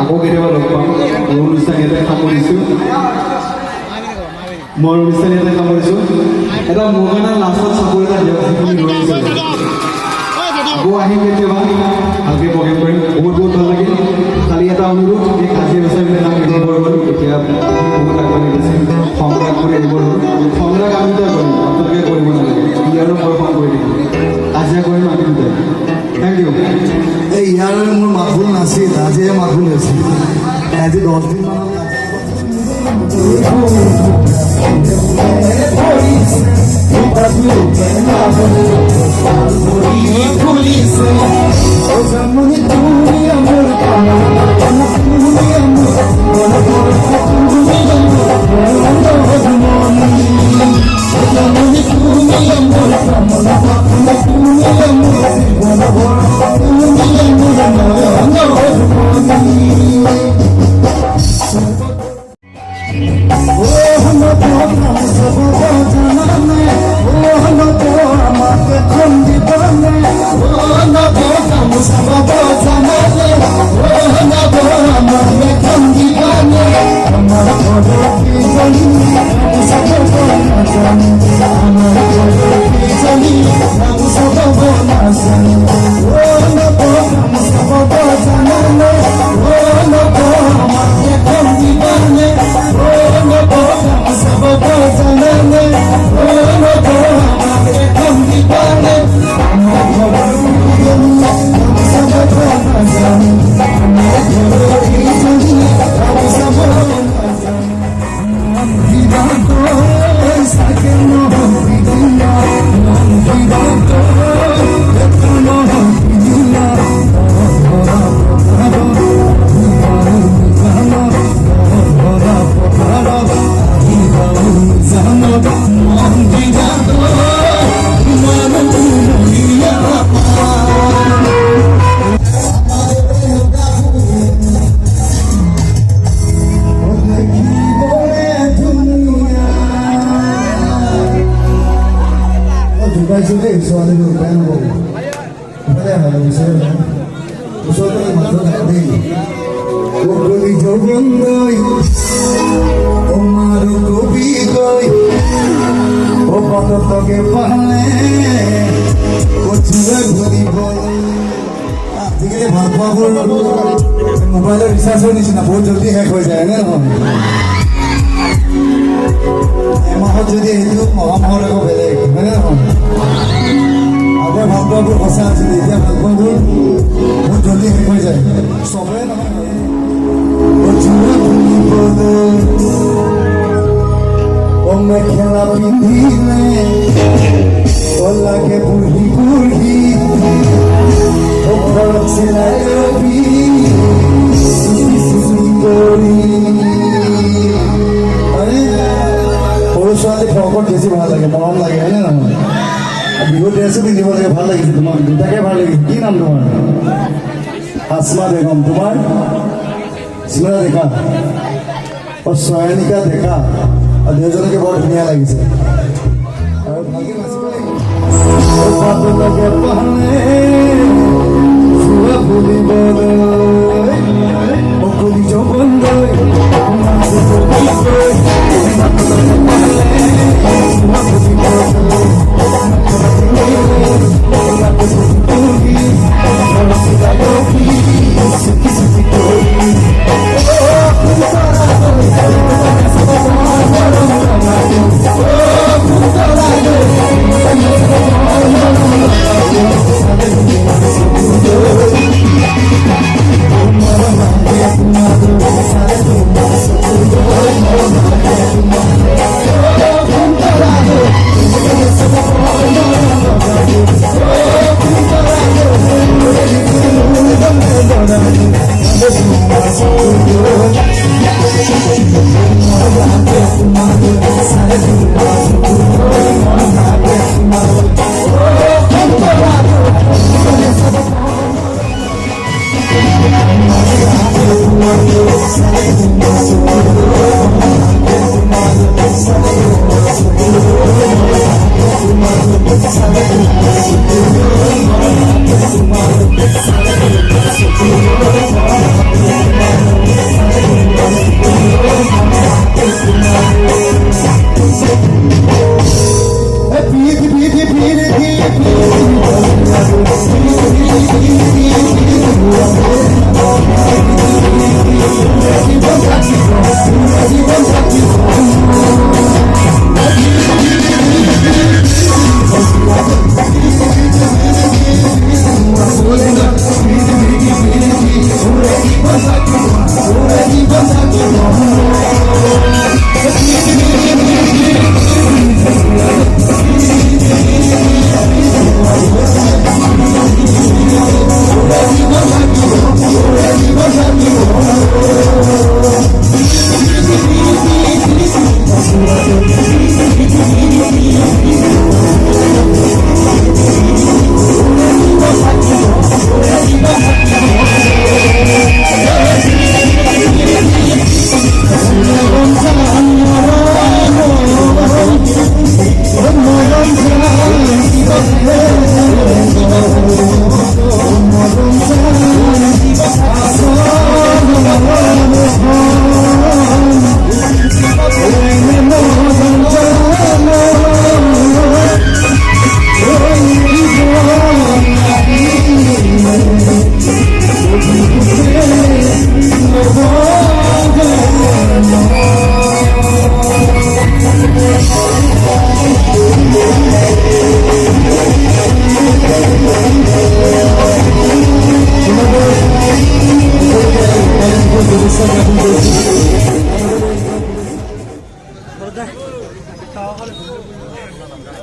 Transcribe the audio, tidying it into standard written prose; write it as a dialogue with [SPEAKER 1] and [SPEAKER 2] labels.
[SPEAKER 1] আকৌ কেতিয়াবা লগ পাম মোৰ অনুষ্ঠান ইয়াতে সামৰিছোঁ এটা মোৰ কাৰণে লাষ্টত চাকৰি এটা দিয়ক যিখিনি ৰৈছে আকৌ আহিম কেতিয়াবা ভালকৈ প্ৰগ্ৰেম কৰিম বহুত ভাল লাগিল খালি এটা অনুৰোধ এই কাজি বছৰবিলাক আমি দিব পাৰোঁ এতিয়া বহুত আগবাঢ়ি গৈছে সংগ্ৰাম কৰি আহিব সংগ্ৰাম আমি দুটাই কৰিম আপোনালোকে কৰিব নালাগে ইয়াৰো বৰ্ষণ কৰি দিম কাজিয়া কৰিম আমি দুটাই থেংক ইউ
[SPEAKER 2] এই ইয়াৰ মোৰ মাতবোল নাছিল আজিহে মাতবোল হৈছে আজি 10 দিন মোবাইলৰ ৰিচাৰ্জৰ নিচিনা বহুত জলদি শেষ হৈ যায় নে নহয় এমাহত যদি সেইটো মহামাহৰ আকৌ বেলেগ হয়নে নহয় আগৰ ভালপোৱাবোৰ সঁচা আছিলে এতিয়া ভালপোৱাবোৰ বহুত জলদি শেষ হৈ যায় চবৰে নহয় মেখেলা পিন্ধিলে লাগে বুঢ়ী বুঢ়ী ঘৰত চিলাই ৰবি সৰু ছোৱালী ফ্ৰকত বেছি ভাল লাগে মৰম লাগে হয়নে নহয় বিহু ড্ৰেছো পিন্ধিব লাগে ভাল লাগিছে তোমাক দুটাকে ভাল লাগিছে কি নাম তোমাৰ আসমা বেগম তোমাৰ স্মৃতা ডেকা চয়নিকা ডেকা আৰু দুয়োজনকে বৰ ধুনীয়া লাগিছে আৰু ভালকে নাচিব লাগিব অকলি জগন্দৈ পুৰস্কাৰ জ্ঞাপন কৰিছোঁ